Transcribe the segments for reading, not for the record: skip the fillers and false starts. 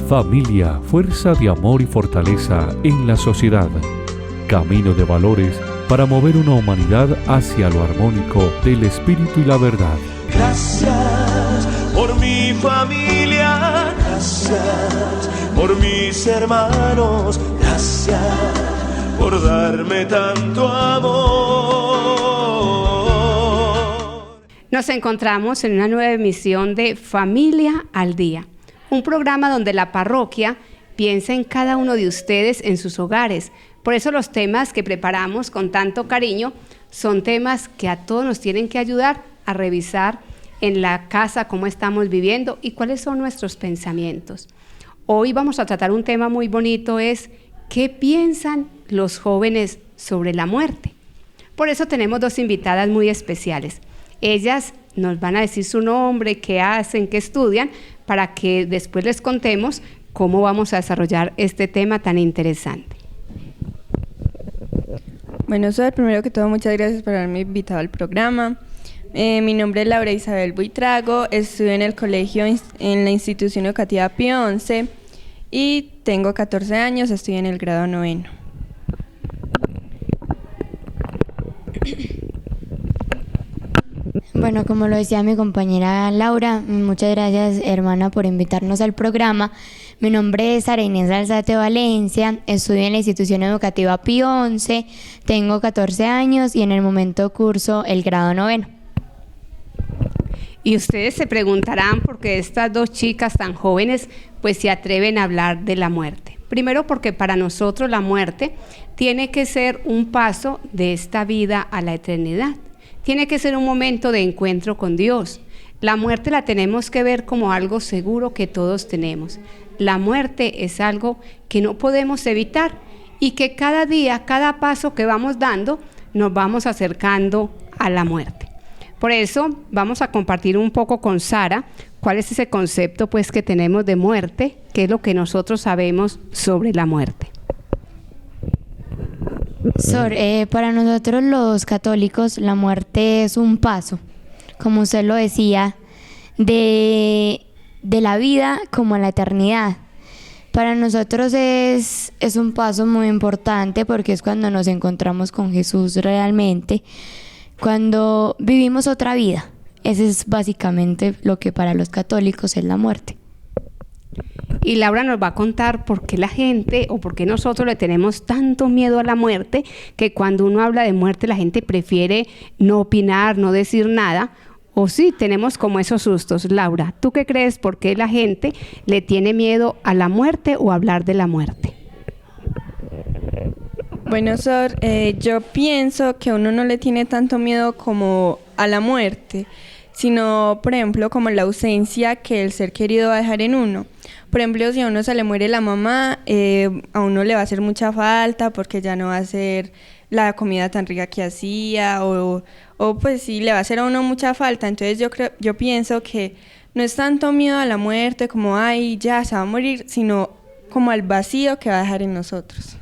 Familia, fuerza de amor y fortaleza en la sociedad. Camino de valores para mover una humanidad hacia lo armónico del espíritu y la verdad. Gracias por mi familia, gracias por mis hermanos, gracias por darme tanto amor. Nos encontramos en una nueva emisión de Familia al Día, un programa donde la parroquia piensa en cada uno de ustedes en sus hogares. Por eso los temas que preparamos con tanto cariño son temas que a todos nos tienen que ayudar a revisar en la casa cómo estamos viviendo y cuáles son nuestros pensamientos. Hoy vamos a tratar un tema muy bonito, es ¿qué piensan los jóvenes sobre la muerte? Por eso tenemos dos invitadas muy especiales. Ellas nos van a decir su nombre, qué hacen, qué estudian, para que después les contemos cómo vamos a desarrollar este tema tan interesante. Bueno, Sor, primero que todo, muchas gracias por haberme invitado al programa. Mi nombre es Laura Isabel Buitrago, estudio en el colegio en la institución educativa Pío XI y tengo 14 años, estoy en el grado 9. Bueno, como lo decía mi compañera Laura, muchas gracias, hermana, por invitarnos al programa. Mi nombre es Sara Inés Alzate Valencia, estudio en la institución educativa Pío XI, tengo 14 años y en el momento curso el grado 9. Y ustedes se preguntarán por qué estas dos chicas tan jóvenes pues se atreven a hablar de la muerte. Primero porque para nosotros la muerte tiene que ser un paso de esta vida a la eternidad. Tiene que ser un momento de encuentro con Dios. La muerte la tenemos que ver como algo seguro que todos tenemos. La muerte es algo que no podemos evitar y que cada día, cada paso que vamos dando, nos vamos acercando a la muerte. Por eso vamos a compartir un poco con Sara cuál es ese concepto pues que tenemos de muerte, qué es lo que nosotros sabemos sobre la muerte. Sor, para nosotros los católicos la muerte es un paso, como usted lo decía, de la vida como a la eternidad. Para nosotros es un paso muy importante porque es cuando nos encontramos con Jesús realmente, cuando vivimos otra vida. Ese es básicamente lo que para los católicos es la muerte. Y Laura nos va a contar por qué la gente o por qué nosotros le tenemos tanto miedo a la muerte que cuando uno habla de muerte la gente prefiere no opinar, no decir nada. O sí, tenemos como esos sustos. Laura, ¿tú qué crees? ¿Por qué la gente le tiene miedo a la muerte o a hablar de la muerte? Bueno, Sor, yo pienso que uno no le tiene tanto miedo como a la muerte, sino, por ejemplo, como la ausencia que el ser querido va a dejar en uno. Por ejemplo, si a uno se le muere la mamá, a uno le va a hacer mucha falta porque ya no va a ser la comida tan rica que hacía o pues sí, le va a hacer a uno mucha falta. Entonces yo pienso que no es tanto miedo a la muerte como, ay, ya se va a morir, sino como al vacío que va a dejar en nosotros.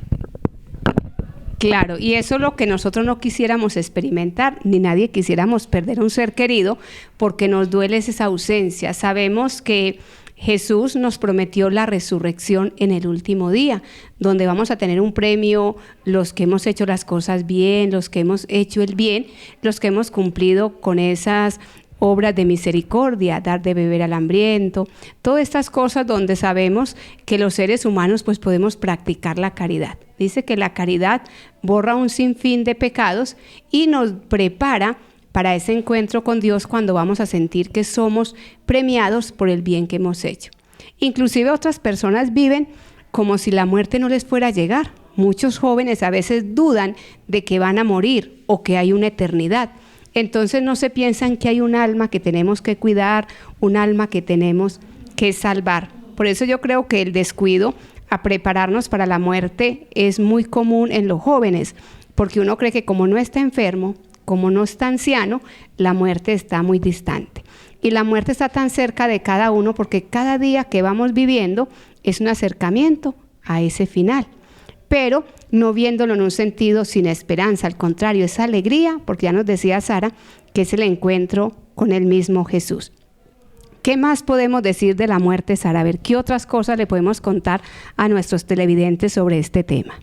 Claro, y eso es lo que nosotros no quisiéramos experimentar, ni nadie quisiéramos perder un ser querido porque nos duele esa ausencia. Sabemos que Jesús nos prometió la resurrección en el último día, donde vamos a tener un premio los que hemos hecho las cosas bien, los que hemos hecho el bien, los que hemos cumplido con esas obras de misericordia, dar de beber al hambriento, todas estas cosas donde sabemos que los seres humanos pues podemos practicar la caridad. Dice que la caridad borra un sinfín de pecados y nos prepara para ese encuentro con Dios cuando vamos a sentir que somos premiados por el bien que hemos hecho. Inclusive otras personas viven como si la muerte no les fuera a llegar. Muchos jóvenes a veces dudan de que van a morir o que hay una eternidad. Entonces no se piensan que hay un alma que tenemos que cuidar, un alma que tenemos que salvar. Por eso yo creo que el descuido a prepararnos para la muerte es muy común en los jóvenes, porque uno cree que como no está enfermo, como no está anciano, la muerte está muy distante. Y la muerte está tan cerca de cada uno porque cada día que vamos viviendo es un acercamiento a ese final. Pero no viéndolo en un sentido sin esperanza, al contrario, es alegría, porque ya nos decía Sara, que es el encuentro con el mismo Jesús. ¿Qué más podemos decir de la muerte, Sara? A ver, ¿qué otras cosas le podemos contar a nuestros televidentes sobre este tema?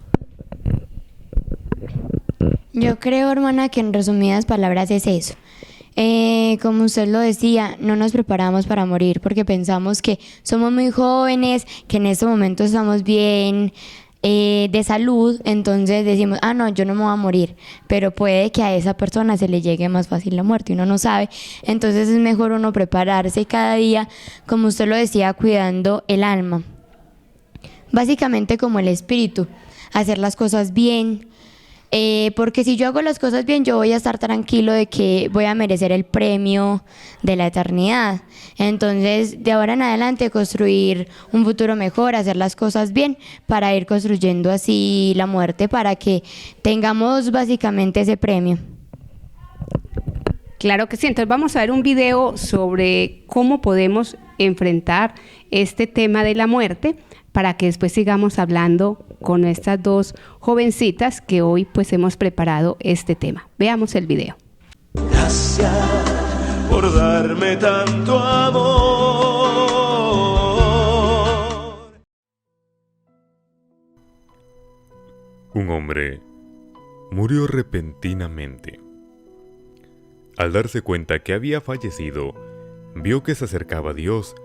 Yo creo, hermana, que en resumidas palabras es eso. Como usted lo decía, no nos preparamos para morir porque pensamos que somos muy jóvenes, que en este momento estamos bien de salud, entonces decimos, no, yo no me voy a morir, pero puede que a esa persona se le llegue más fácil la muerte, uno no sabe, entonces es mejor uno prepararse cada día, como usted lo decía, cuidando el alma, básicamente como el espíritu, hacer las cosas bien. Porque si yo hago las cosas bien, yo voy a estar tranquilo de que voy a merecer el premio de la eternidad. Entonces, de ahora en adelante, construir un futuro mejor, hacer las cosas bien, para ir construyendo así la muerte, para que tengamos básicamente ese premio. Claro que sí. Entonces vamos a ver un video sobre cómo podemos enfrentar este tema de la muerte, para que después sigamos hablando con estas dos jovencitas que hoy pues hemos preparado este tema. Veamos el video. Gracias por darme tanto amor. Un hombre murió repentinamente. Al darse cuenta que había fallecido, vio que se acercaba a Dios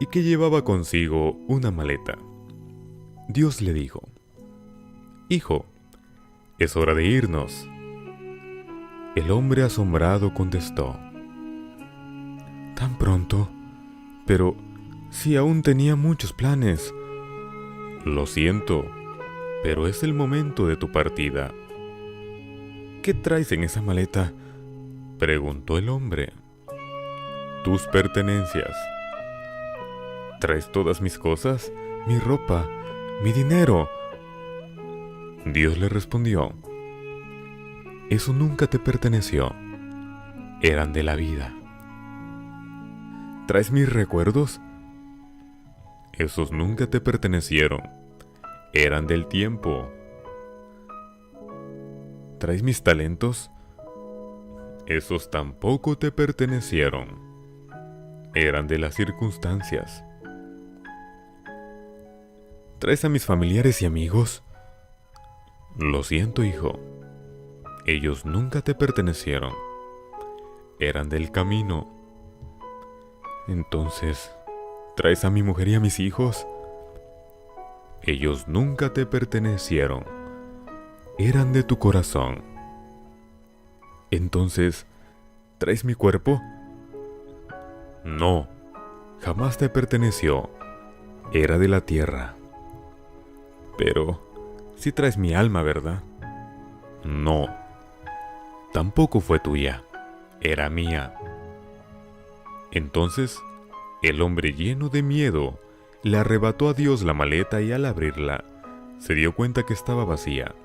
y que llevaba consigo una maleta. Dios le dijo: «Hijo, es hora de irnos». El hombre asombrado contestó: «¿Tan pronto? Pero si aún tenía muchos planes». «Lo siento, pero es el momento de tu partida». «¿Qué traes en esa maleta?», preguntó el hombre. «Tus pertenencias». «¿Traes todas mis cosas? Mi ropa, mi dinero». Dios le respondió: «Eso nunca te perteneció, eran de la vida». «¿Traes mis recuerdos?» «Esos nunca te pertenecieron, eran del tiempo». «¿Traes mis talentos?» «Esos tampoco te pertenecieron, eran de las circunstancias». ¿Traes a mis familiares y amigos? Lo siento, hijo. Ellos nunca te pertenecieron. Eran del camino. Entonces, ¿traes a mi mujer y a mis hijos? Ellos nunca te pertenecieron. Eran de tu corazón. Entonces, ¿traes mi cuerpo? No, jamás te perteneció. Era de la tierra. Pero, sí traes mi alma, ¿verdad? No, tampoco fue tuya, era mía. Entonces, el hombre lleno de miedo le arrebató a Dios la maleta y al abrirla, se dio cuenta que estaba vacía.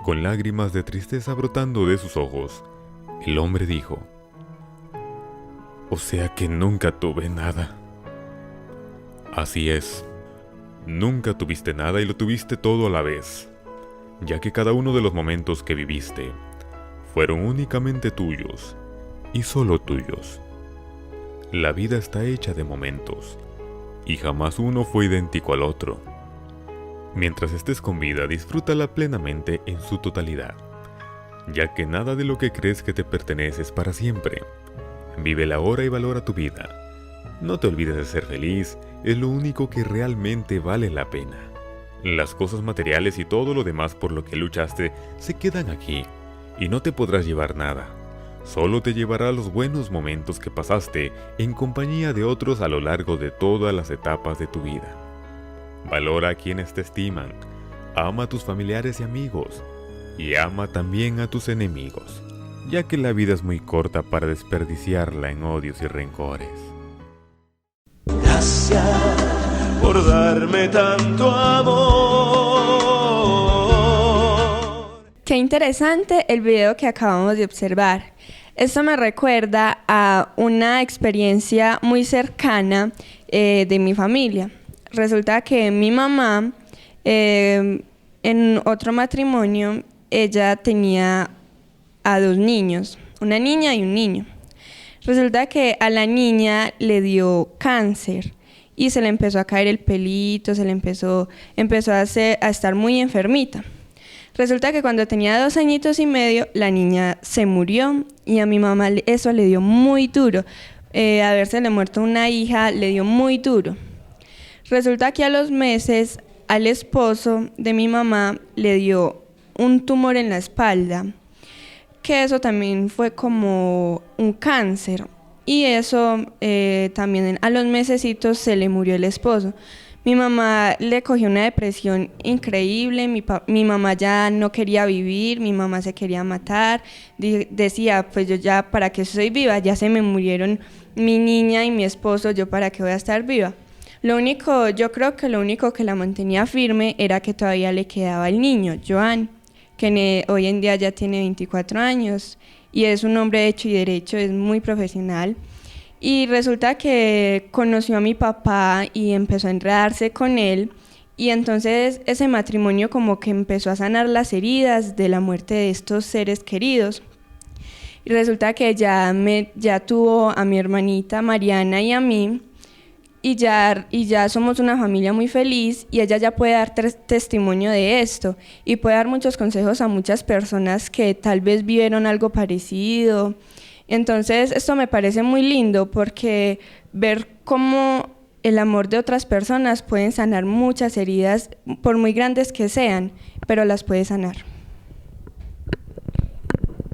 Con lágrimas de tristeza brotando de sus ojos, el hombre dijo: «O sea que nunca tuve nada». Así es. Nunca tuviste nada y lo tuviste todo a la vez, ya que cada uno de los momentos que viviste fueron únicamente tuyos y solo tuyos. La vida está hecha de momentos y jamás uno fue idéntico al otro. Mientras estés con vida, disfrútala plenamente en su totalidad, ya que nada de lo que crees que te pertenece es para siempre. Vive la hora y valora tu vida. No te olvides de ser feliz, es lo único que realmente vale la pena. Las cosas materiales y todo lo demás por lo que luchaste se quedan aquí y no te podrás llevar nada. Solo te llevará los buenos momentos que pasaste en compañía de otros a lo largo de todas las etapas de tu vida. Valora a quienes te estiman, ama a tus familiares y amigos, y ama también a tus enemigos, ya que la vida es muy corta para desperdiciarla en odios y rencores. Gracias por darme tanto amor. Qué interesante el video que acabamos de observar. Esto me recuerda a una experiencia muy cercana de mi familia. Resulta que mi mamá, en otro matrimonio, ella tenía a 2 niños, una niña y un niño. Resulta que a la niña le dio cáncer y se le empezó a caer el pelito, empezó a estar muy enfermita. Resulta que cuando tenía 2 añitos y medio, la niña se murió y a mi mamá eso le dio muy duro. Habérsele muerto una hija le dio muy duro. Resulta que a los meses al esposo de mi mamá le dio un tumor en la espalda, que eso también fue como un cáncer. Y eso también a los mesecitos se le murió el esposo. Mi mamá le cogió una depresión increíble, mi mamá ya no quería vivir, mi mamá se quería matar, decía, pues yo ya, ¿para qué soy viva? Ya se me murieron mi niña y mi esposo, ¿yo para qué voy a estar viva? Yo creo que lo único que la mantenía firme era que todavía le quedaba el niño, Joan, que hoy en día ya tiene 24 años y es un hombre hecho y derecho, es muy profesional. Y resulta que conoció a mi papá y empezó a enredarse con él, y entonces ese matrimonio como que empezó a sanar las heridas de la muerte de estos seres queridos. Y resulta que ya tuvo a mi hermanita Mariana y a mí, y ya somos una familia muy feliz, y ella ya puede dar testimonio de esto y puede dar muchos consejos a muchas personas que tal vez vivieron algo parecido. Entonces esto me parece muy lindo porque ver cómo el amor de otras personas pueden sanar muchas heridas, por muy grandes que sean, pero las puede sanar.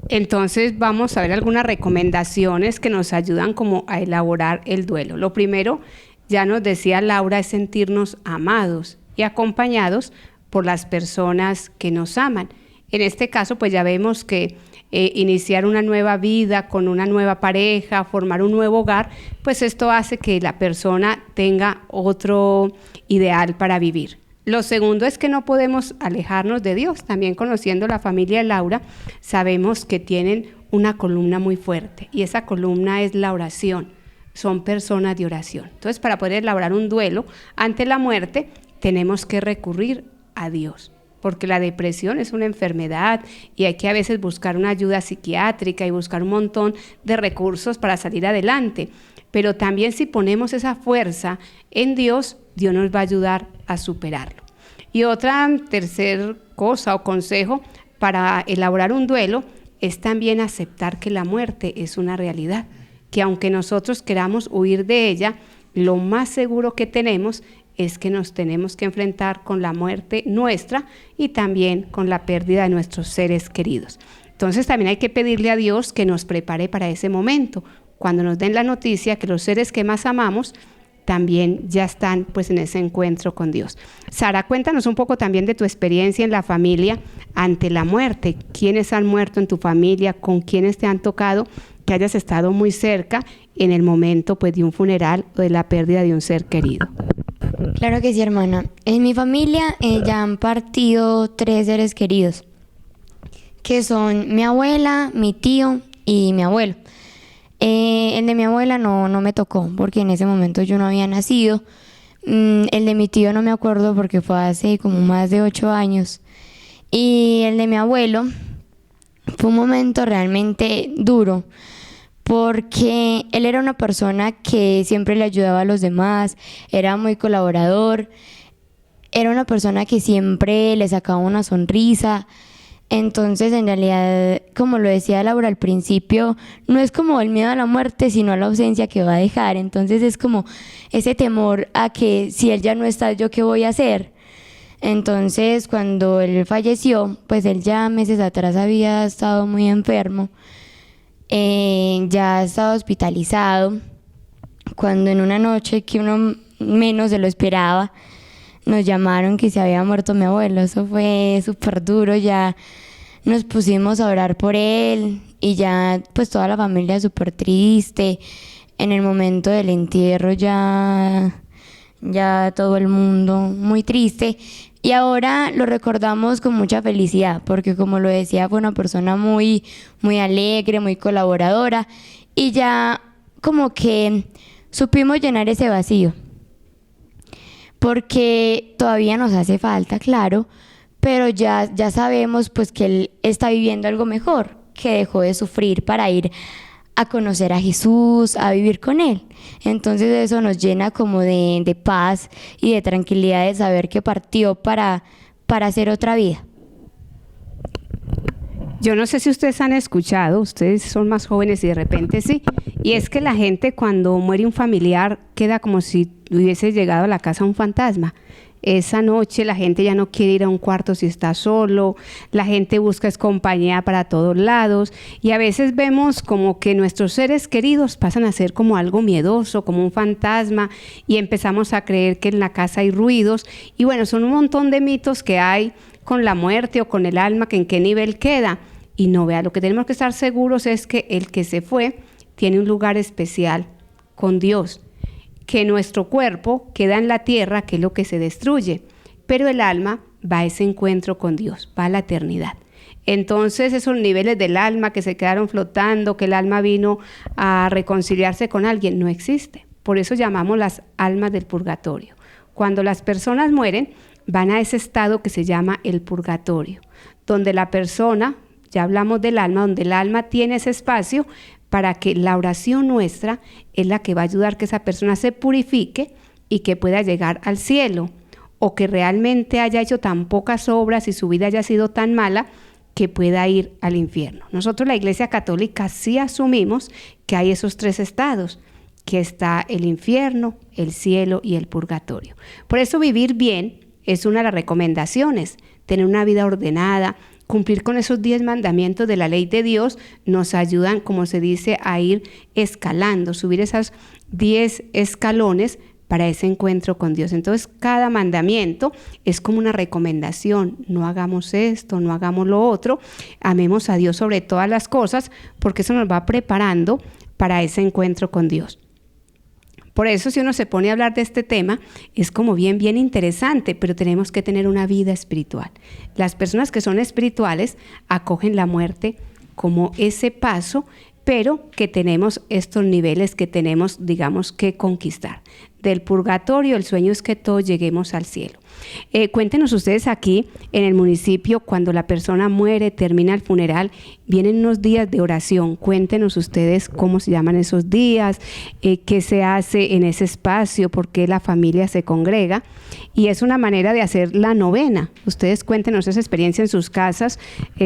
Entonces vamos a ver algunas recomendaciones que nos ayudan como a elaborar el duelo. Lo primero, ya nos decía Laura, es sentirnos amados y acompañados por las personas que nos aman. En este caso, pues ya vemos que iniciar una nueva vida con una nueva pareja, formar un nuevo hogar, pues esto hace que la persona tenga otro ideal para vivir. Lo segundo es que no podemos alejarnos de Dios. También conociendo la familia de Laura, sabemos que tienen una columna muy fuerte y esa columna es la oración. Son personas de oración. Entonces, para poder elaborar un duelo ante la muerte, tenemos que recurrir a Dios, porque la depresión es una enfermedad y hay que a veces buscar una ayuda psiquiátrica y buscar un montón de recursos para salir adelante. Pero también si ponemos esa fuerza en Dios, Dios nos va a ayudar a superarlo. Y otra tercer cosa o consejo para elaborar un duelo es también aceptar que la muerte es una realidad, que aunque nosotros queramos huir de ella, lo más seguro que tenemos es que nos tenemos que enfrentar con la muerte nuestra y también con la pérdida de nuestros seres queridos. Entonces también hay que pedirle a Dios que nos prepare para ese momento, cuando nos den la noticia que los seres que más amamos también ya están pues en ese encuentro con Dios. Sara, cuéntanos un poco también de tu experiencia en la familia ante la muerte. ¿Quiénes han muerto en tu familia? ¿Con quiénes te han tocado que hayas estado muy cerca en el momento pues de un funeral o de la pérdida de un ser querido? Claro que sí, hermana. En mi familia ya han partido 3 seres queridos, que son mi abuela, mi tío y mi abuelo. El de mi abuela no me tocó, porque en ese momento yo no había nacido. El de mi tío no me acuerdo porque fue hace como más de 8 años. Y el de mi abuelo fue un momento realmente duro, porque él era una persona que siempre le ayudaba a los demás, era muy colaborador, era una persona que siempre le sacaba una sonrisa. Entonces, en realidad, como lo decía Laura al principio, no es como el miedo a la muerte, sino a la ausencia que va a dejar. Entonces es como ese temor a que si él ya no está, ¿yo qué voy a hacer? Entonces, cuando él falleció, pues él ya meses atrás había estado muy enfermo, ya estaba hospitalizado, cuando en una noche que uno menos se lo esperaba, nos llamaron que se había muerto mi abuelo. Eso fue súper duro, ya nos pusimos a orar por él y ya pues toda la familia súper triste. En el momento del entierro ya todo el mundo muy triste. Y ahora lo recordamos con mucha felicidad, porque como lo decía, fue una persona muy, muy alegre, muy colaboradora, y ya como que supimos llenar ese vacío. Porque todavía nos hace falta, claro, pero ya sabemos pues que él está viviendo algo mejor, que dejó de sufrir para ir a conocer a Jesús, a vivir con Él. Entonces eso nos llena como de paz y de tranquilidad de saber que partió para hacer otra vida. Yo no sé si ustedes han escuchado, ustedes son más jóvenes y de repente sí, y es que la gente cuando muere un familiar queda como si hubiese llegado a la casa un fantasma. Esa noche la gente ya no quiere ir a un cuarto si está solo, la gente busca compañía para todos lados y a veces vemos como que nuestros seres queridos pasan a ser como algo miedoso, como un fantasma y empezamos a creer que en la casa hay ruidos y bueno, son un montón de mitos que hay con la muerte o con el alma, que en qué nivel queda. Y no, vea, lo que tenemos que estar seguros es que el que se fue tiene un lugar especial con Dios, que nuestro cuerpo queda en la tierra, que es lo que se destruye, pero el alma va a ese encuentro con Dios, va a la eternidad. Entonces esos niveles del alma que se quedaron flotando, que el alma vino a reconciliarse con alguien, no existe. Por eso llamamos las almas del purgatorio. Cuando las personas mueren, van a ese estado que se llama el purgatorio, donde la persona, ya hablamos del alma, donde el alma tiene ese espacio para que la oración nuestra es la que va a ayudar que esa persona se purifique y que pueda llegar al cielo, o que realmente haya hecho tan pocas obras y su vida haya sido tan mala que pueda ir al infierno. Nosotros, la Iglesia Católica, sí asumimos que hay esos tres estados, que está el infierno, el cielo y el purgatorio. Por eso vivir bien es una de las recomendaciones, tener una vida ordenada, cumplir con esos 10 mandamientos de la ley de Dios nos ayudan, como se dice, a ir escalando, subir esos 10 escalones para ese encuentro con Dios. Entonces, cada mandamiento es como una recomendación. No hagamos esto, no hagamos lo otro. Amemos a Dios sobre todas las cosas, porque eso nos va preparando para ese encuentro con Dios. Por eso, si uno se pone a hablar de este tema, es como bien interesante, pero tenemos que tener una vida espiritual. Las personas que son espirituales acogen la muerte como ese paso, pero que tenemos estos niveles que tenemos, digamos, que conquistar. Del purgatorio, el sueño es que todos lleguemos al cielo. Cuéntenos ustedes aquí en el municipio, cuando la persona muere, termina el funeral, vienen unos días de oración. Cuéntenos ustedes cómo se llaman esos días, qué se hace en ese espacio, por qué la familia se congrega. Y es una manera de hacer la novena. Ustedes cuéntenos esa experiencia en sus casas.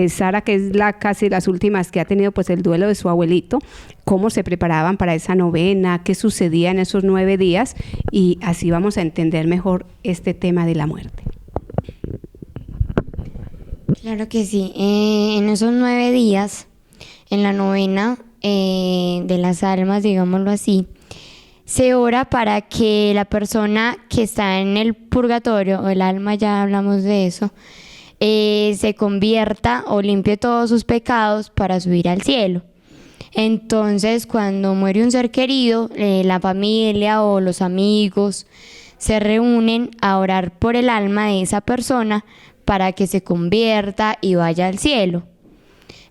Sara, que es casi las últimas que ha tenido pues el duelo de su abuelito, cómo se preparaban para esa novena, qué sucedía en esos 9 días, y así vamos a entender mejor este tema de la muerte. Claro que sí. En esos 9 días, en la novena de las almas, digámoslo así, se ora para que la persona que está en el purgatorio, o el alma, ya hablamos de eso, se convierta o limpie todos sus pecados para subir al cielo. Entonces, cuando muere un ser querido, la familia o los amigos se reúnen a orar por el alma de esa persona para que se convierta y vaya al cielo.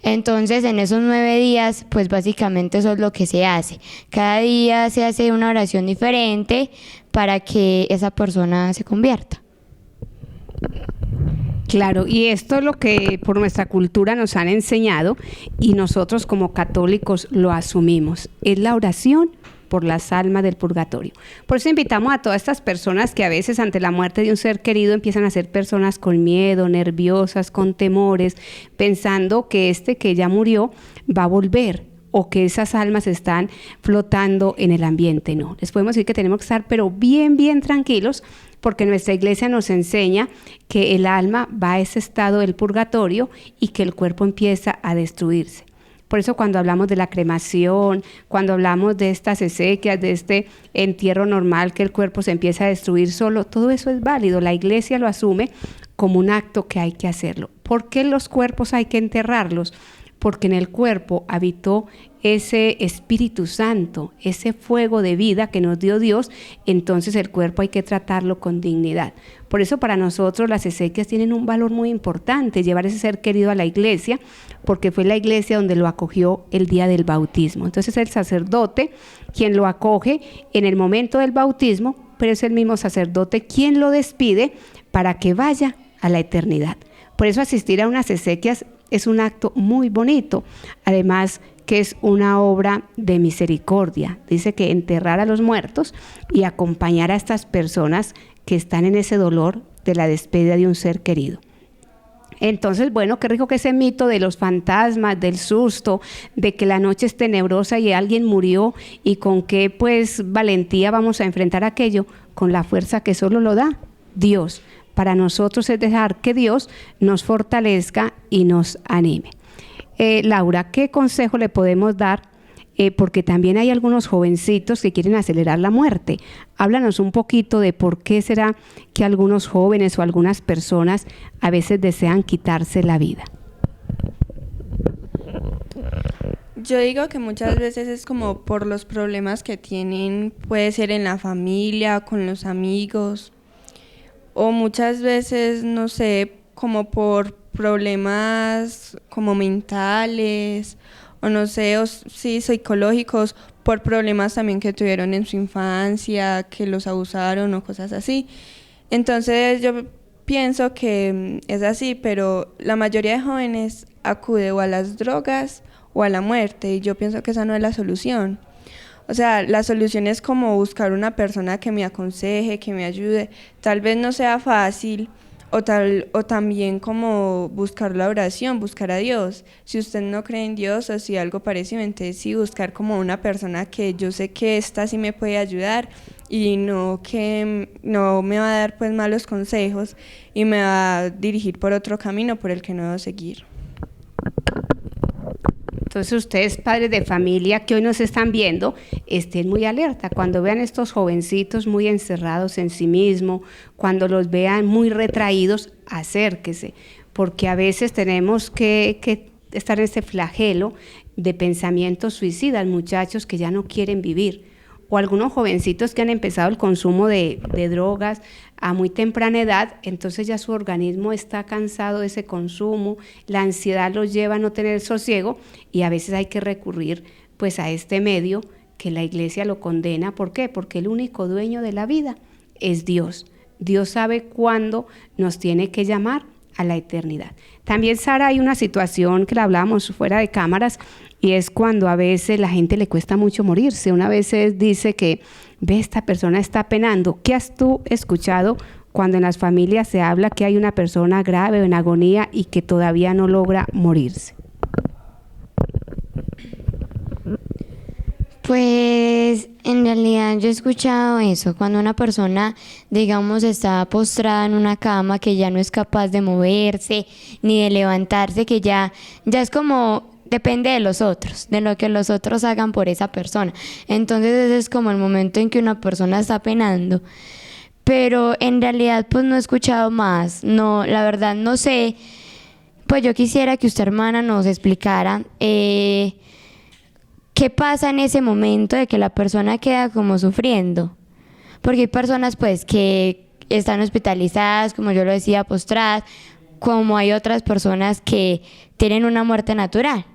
Entonces, en esos 9 días, pues básicamente eso es lo que se hace. Cada día se hace una oración diferente para que esa persona se convierta. Claro, y esto es lo que por nuestra cultura nos han enseñado y nosotros como católicos lo asumimos. Es la oración por las almas del purgatorio. Por eso invitamos a todas estas personas que a veces ante la muerte de un ser querido empiezan a ser personas con miedo, nerviosas, con temores, pensando que que ya murió va a volver, o que esas almas están flotando en el ambiente. No, les podemos decir que tenemos que estar pero bien tranquilos, porque nuestra iglesia nos enseña que el alma va a ese estado del purgatorio y que el cuerpo empieza a destruirse. Por eso cuando hablamos de la cremación, cuando hablamos de estas exequias, de este entierro normal, que el cuerpo se empieza a destruir solo, todo eso es válido. La iglesia lo asume como un acto que hay que hacerlo. ¿Por qué los cuerpos hay que enterrarlos? Porque en el cuerpo habitó ese Espíritu Santo, ese fuego de vida que nos dio Dios, entonces el cuerpo hay que tratarlo con dignidad. Por eso para nosotros las exequias tienen un valor muy importante, llevar ese ser querido a la iglesia, porque fue la iglesia donde lo acogió el día del bautismo. Entonces es el sacerdote quien lo acoge en el momento del bautismo, pero es el mismo sacerdote quien lo despide para que vaya a la eternidad. Por eso asistir a unas exequias es un acto muy bonito. Además que es una obra de misericordia. Dice que enterrar a los muertos y acompañar a estas personas que están en ese dolor de la despedida de un ser querido. Entonces, bueno, qué rico que ese mito de los fantasmas, del susto, de que la noche es tenebrosa y alguien murió, y con qué pues valentía vamos a enfrentar aquello, con la fuerza que solo lo da Dios. Para nosotros es dejar que Dios nos fortalezca y nos anime. Laura, ¿qué consejo le podemos dar? Porque también hay algunos jovencitos que quieren acelerar la muerte. Háblanos un poquito de por qué será que algunos jóvenes o algunas personas a veces desean quitarse la vida. Yo digo que muchas veces es como por los problemas que tienen, puede ser en la familia, con los amigos, o muchas veces, no sé, como por problemas como mentales, o no sé, o sí, psicológicos, por problemas también que tuvieron en su infancia, que los abusaron o cosas así. Entonces yo pienso que es así, pero la mayoría de jóvenes acude o a las drogas o a la muerte, y yo pienso que esa no es la solución. O sea, la solución es como buscar una persona que me aconseje, que me ayude. Tal vez no sea fácil, o también como buscar la oración, buscar a Dios. Si usted no cree en Dios o si algo parecido, entonces sí buscar como una persona que yo sé que esta sí me puede ayudar y no que no me va a dar pues malos consejos y me va a dirigir por otro camino por el que no debo seguir. Entonces ustedes, padres de familia que hoy nos están viendo, estén muy alerta cuando vean estos jovencitos muy encerrados en sí mismos, cuando los vean muy retraídos, acérquese, porque a veces tenemos que estar en este flagelo de pensamientos suicidas, muchachos que ya no quieren vivir, o algunos jovencitos que han empezado el consumo de drogas a muy temprana edad, entonces ya su organismo está cansado de ese consumo, la ansiedad los lleva a no tener sosiego, y a veces hay que recurrir pues a este medio que la iglesia lo condena. ¿Por qué? Porque el único dueño de la vida es Dios. Dios sabe cuándo nos tiene que llamar a la eternidad. También, Sara, hay una situación que la hablábamos fuera de cámaras, y es cuando a veces la gente le cuesta mucho morirse. Una vez dice que, ve, esta persona está penando. ¿Qué has tú escuchado cuando en las familias se habla que hay una persona grave o en agonía y que todavía no logra morirse? Pues en realidad yo he escuchado eso, cuando una persona, digamos, está postrada en una cama, que ya no es capaz de moverse ni de levantarse, que ya es como, depende de los otros, de lo que los otros hagan por esa persona. Entonces ese es como el momento en que una persona está penando. Pero en realidad pues no he escuchado más, no, la verdad no sé. Pues yo quisiera que usted, hermana, nos explicara ¿qué pasa en ese momento de que la persona queda como sufriendo? Porque hay personas pues que están hospitalizadas, como yo lo decía, postradas, como hay otras personas que tienen una muerte natural,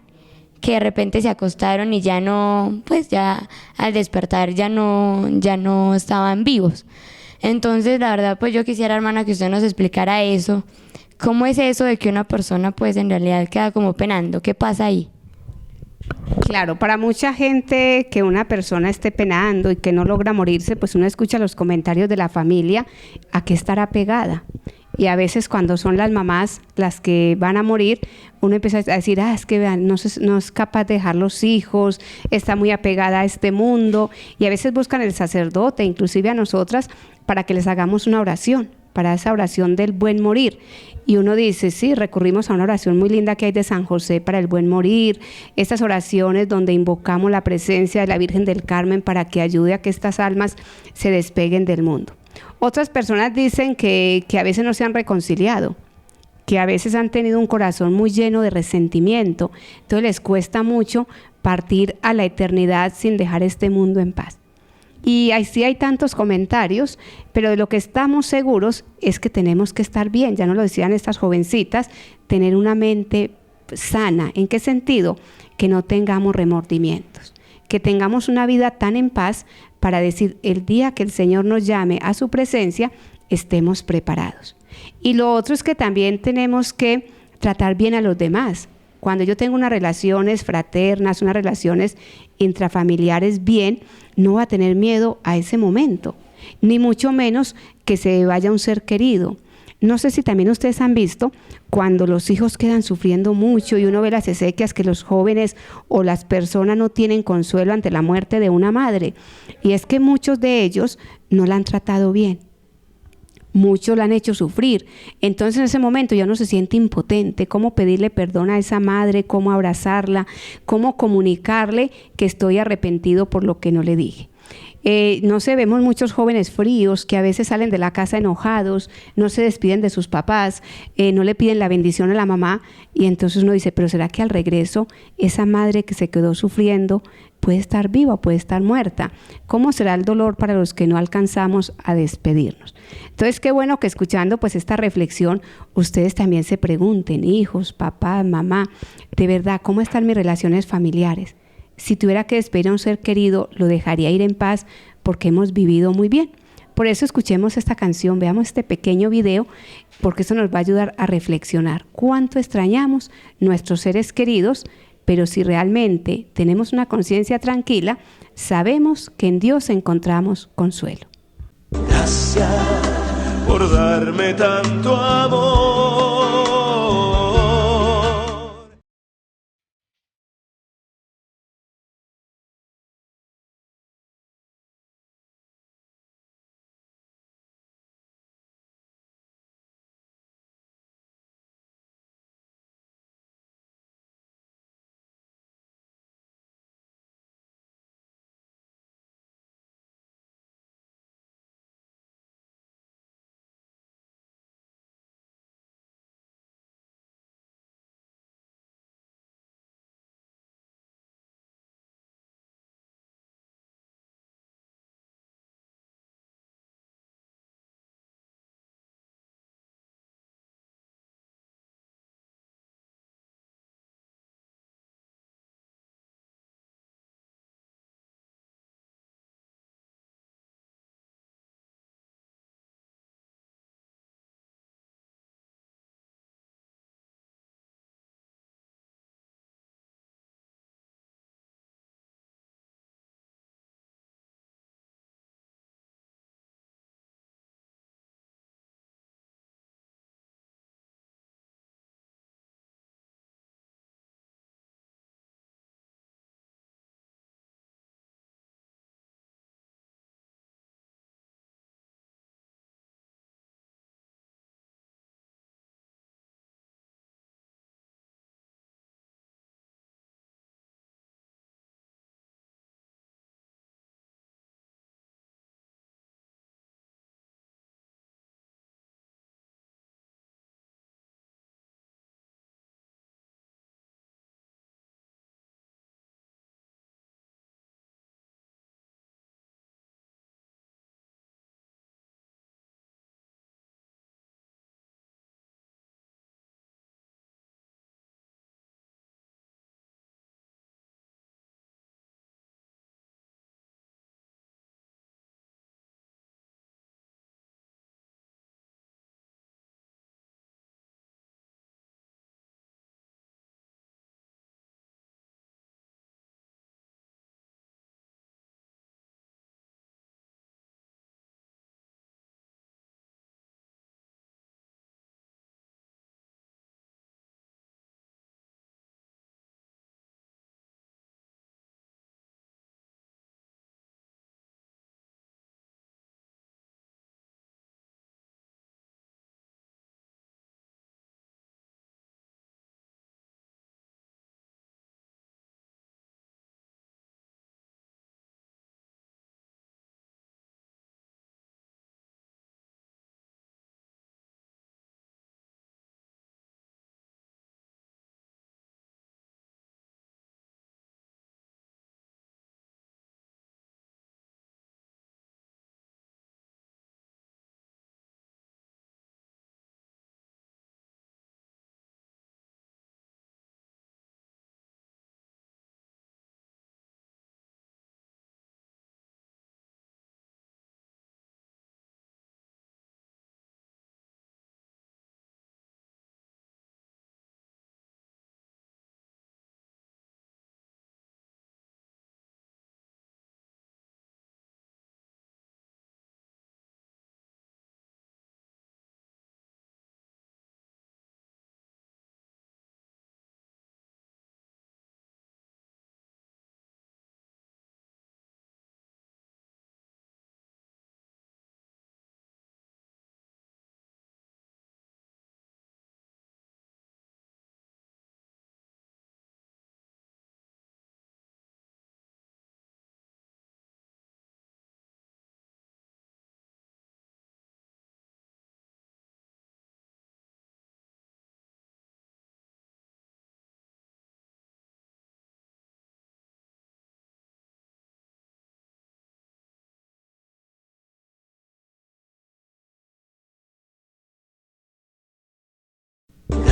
que de repente se acostaron y ya no, pues ya al despertar ya no estaban vivos. Entonces, la verdad, pues yo quisiera, hermana, que usted nos explicara eso. ¿Cómo es eso de que una persona pues en realidad queda como penando? ¿Qué pasa ahí? Claro, para mucha gente que una persona esté penando y que no logra morirse, pues uno escucha los comentarios de la familia, ¿a qué estará pegada? Y a veces cuando son las mamás las que van a morir, uno empieza a decir, es que vean, no es capaz de dejar los hijos, está muy apegada a este mundo, y a veces buscan el sacerdote, inclusive a nosotras, para que les hagamos una oración, para esa oración del buen morir. Y uno dice, sí, recurrimos a una oración muy linda que hay de San José para el buen morir, estas oraciones donde invocamos la presencia de la Virgen del Carmen para que ayude a que estas almas se despeguen del mundo. Otras personas dicen que a veces no se han reconciliado, que a veces han tenido un corazón muy lleno de resentimiento, entonces les cuesta mucho partir a la eternidad sin dejar este mundo en paz. Y sí hay tantos comentarios, pero de lo que estamos seguros es que tenemos que estar bien, ya nos lo decían estas jovencitas, tener una mente sana. ¿En qué sentido? Que no tengamos remordimientos, que tengamos una vida tan en paz para decir, el día que el Señor nos llame a su presencia, estemos preparados. Y lo otro es que también tenemos que tratar bien a los demás. Cuando yo tengo unas relaciones fraternas, unas relaciones intrafamiliares bien, no voy a tener miedo a ese momento, ni mucho menos que se vaya un ser querido. No sé si también ustedes han visto cuando los hijos quedan sufriendo mucho y uno ve las exequias que los jóvenes o las personas no tienen consuelo ante la muerte de una madre. Y es que muchos de ellos no la han tratado bien. Muchos la han hecho sufrir. Entonces en ese momento ya uno se siente impotente. ¿Cómo pedirle perdón a esa madre? ¿Cómo abrazarla? ¿Cómo comunicarle que estoy arrepentido por lo que no le dije? No sé, vemos muchos jóvenes fríos que a veces salen de la casa enojados, no se despiden de sus papás, no le piden la bendición a la mamá, y entonces uno dice, pero ¿será que al regreso esa madre que se quedó sufriendo puede estar viva o puede estar muerta? ¿Cómo será el dolor para los que no alcanzamos a despedirnos? Entonces, qué bueno que escuchando pues esta reflexión, ustedes también se pregunten, hijos, papá, mamá, de verdad, ¿cómo están mis relaciones familiares? Si tuviera que despedir a un ser querido, lo dejaría ir en paz porque hemos vivido muy bien. Por eso escuchemos esta canción, veamos este pequeño video, porque eso nos va a ayudar a reflexionar cuánto extrañamos nuestros seres queridos, pero si realmente tenemos una conciencia tranquila, sabemos que en Dios encontramos consuelo. Gracias por darme tanto amor.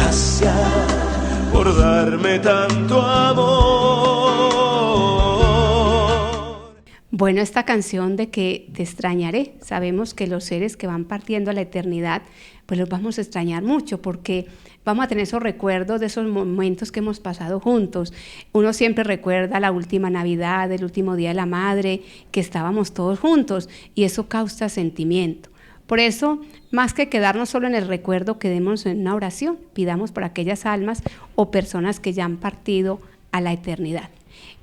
Gracias por darme tanto amor. Bueno, esta canción de que te extrañaré, sabemos que los seres que van partiendo a la eternidad, pues los vamos a extrañar mucho porque vamos a tener esos recuerdos de esos momentos que hemos pasado juntos. Uno siempre recuerda la última Navidad, el último Día de la Madre, que estábamos todos juntos y eso causa sentimiento. Por eso, más que quedarnos solo en el recuerdo, quedémonos en una oración, pidamos por aquellas almas o personas que ya han partido a la eternidad.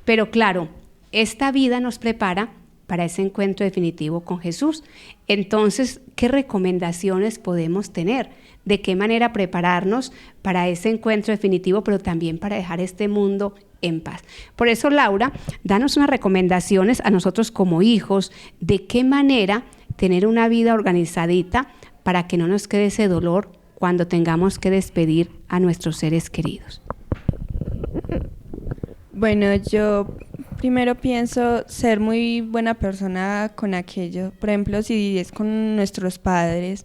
Pero claro, esta vida nos prepara para ese encuentro definitivo con Jesús. Entonces, ¿qué recomendaciones podemos tener? ¿De qué manera prepararnos para ese encuentro definitivo, pero también para dejar este mundo en paz? Por eso, Laura, danos unas recomendaciones a nosotros como hijos, de qué manera tener una vida organizadita para que no nos quede ese dolor cuando tengamos que despedir a nuestros seres queridos. Bueno, yo primero pienso ser muy buena persona con aquello. Por ejemplo, si es con nuestros padres,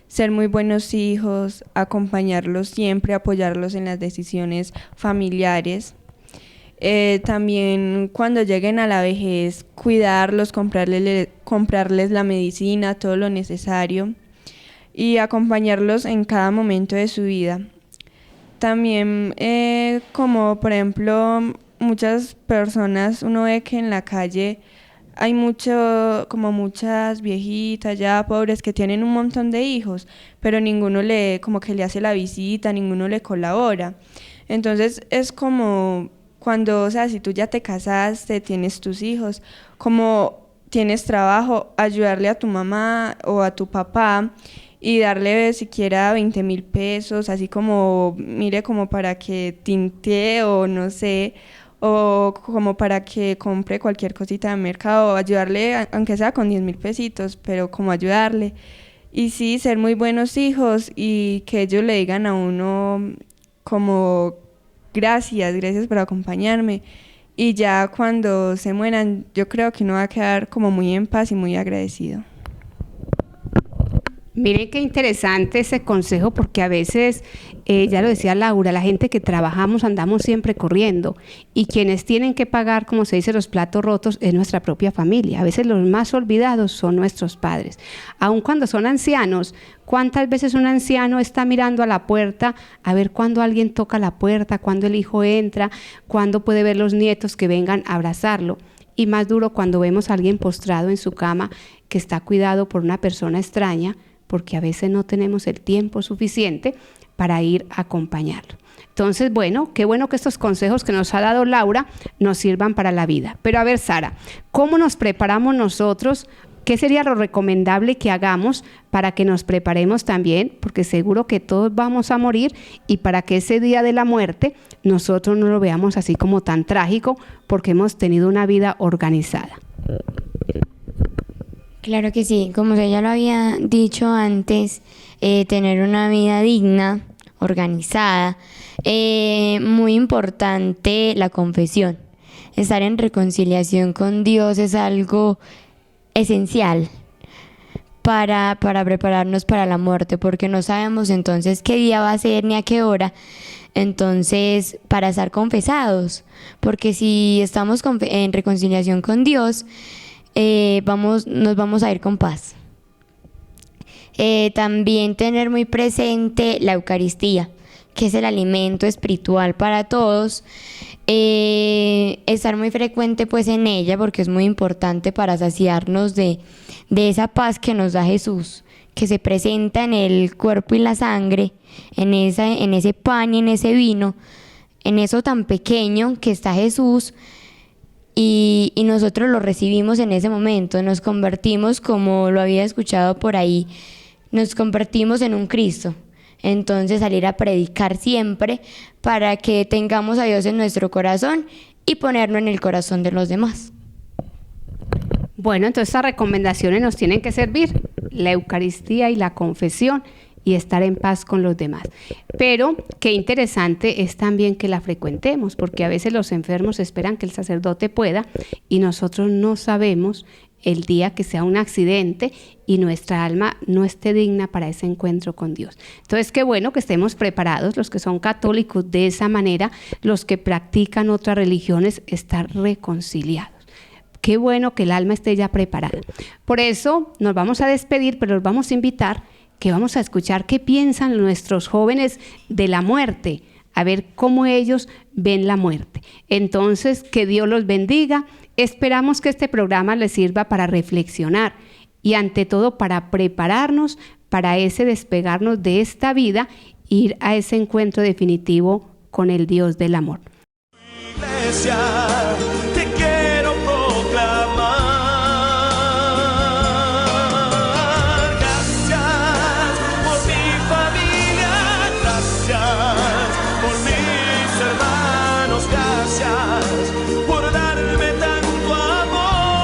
ser muy buenos hijos, acompañarlos siempre, apoyarlos en las decisiones familiares. También cuando lleguen a la vejez, cuidarlos, comprarles la medicina, todo lo necesario y acompañarlos en cada momento de su vida. También como por ejemplo muchas personas, uno ve que en la calle hay muchas viejitas ya pobres que tienen un montón de hijos, pero ninguno le hace la visita, ninguno le colabora. Entonces es como cuando, o sea, si tú ya te casaste, tienes tus hijos, como tienes trabajo, ayudarle a tu mamá o a tu papá y darle siquiera 20,000 pesos, así como, mire, como para que tintee o no sé, o como para que compre cualquier cosita de mercado, o ayudarle, aunque sea con 10,000 pesitos, pero como ayudarle. Y sí, ser muy buenos hijos y que ellos le digan a uno como gracias por acompañarme. Y ya cuando se mueran, yo creo que uno va a quedar como muy en paz y muy agradecido. Miren qué interesante ese consejo, porque a veces, ya lo decía Laura, la gente que trabajamos andamos siempre corriendo y quienes tienen que pagar, como se dice, los platos rotos es nuestra propia familia. A veces los más olvidados son nuestros padres. Aun cuando son ancianos, ¿cuántas veces un anciano está mirando a la puerta a ver cuándo alguien toca la puerta, cuándo el hijo entra, cuándo puede ver los nietos que vengan a abrazarlo? Y más duro cuando vemos a alguien postrado en su cama que está cuidado por una persona extraña, porque a veces no tenemos el tiempo suficiente para ir a acompañarlo. Entonces, bueno, qué bueno que estos consejos que nos ha dado Laura nos sirvan para la vida. Pero a ver, Sara, ¿cómo nos preparamos nosotros? ¿Qué sería lo recomendable que hagamos para que nos preparemos también? Porque seguro que todos vamos a morir y para que ese día de la muerte nosotros no lo veamos así como tan trágico porque hemos tenido una vida organizada. Claro que sí, como ya lo había dicho antes, tener una vida digna, organizada, muy importante la confesión. Estar en reconciliación con Dios es algo esencial para prepararnos para la muerte, porque no sabemos entonces qué día va a ser ni a qué hora. Entonces, para estar confesados, porque si estamos en reconciliación con Dios, nos vamos a ir con paz. También tener muy presente la Eucaristía, que es el alimento espiritual para todos. Estar muy frecuente pues en ella, porque es muy importante para saciarnos de esa paz que nos da Jesús, que se presenta en el cuerpo y la sangre, en ese pan y en ese vino, en eso tan pequeño que está Jesús. Y nosotros lo recibimos en ese momento, nos convertimos, como lo había escuchado por ahí, nos convertimos en un Cristo. Entonces salir a predicar siempre para que tengamos a Dios en nuestro corazón y ponerlo en el corazón de los demás. Bueno, entonces estas recomendaciones nos tienen que servir, la Eucaristía y la confesión, y estar en paz con los demás. Pero qué interesante es también que la frecuentemos, porque a veces los enfermos esperan que el sacerdote pueda y nosotros no sabemos el día que sea un accidente y nuestra alma no esté digna para ese encuentro con Dios. Entonces, qué bueno que estemos preparados, los que son católicos de esa manera, los que practican otras religiones, estar reconciliados. Qué bueno que el alma esté ya preparada. Por eso nos vamos a despedir, pero los vamos a invitar que vamos a escuchar qué piensan nuestros jóvenes de la muerte, a ver cómo ellos ven la muerte. Entonces, que Dios los bendiga. Esperamos que este programa les sirva para reflexionar y ante todo para prepararnos para ese despegarnos de esta vida, ir a ese encuentro definitivo con el Dios del amor. Iglesia, te quiero proclamar. Gracias por mi familia, gracias por mis hermanos, gracias por darme tanto amor.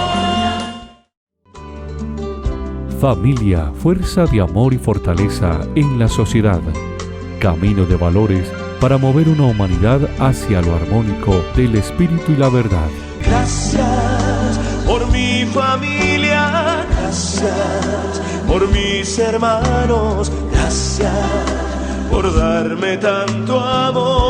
Familia, fuerza de amor y fortaleza en la sociedad. Camino de valores para mover una humanidad hacia lo armónico del espíritu y la verdad. Gracias por mi familia, gracias por mis hermanos, gracias por darme tanto amor.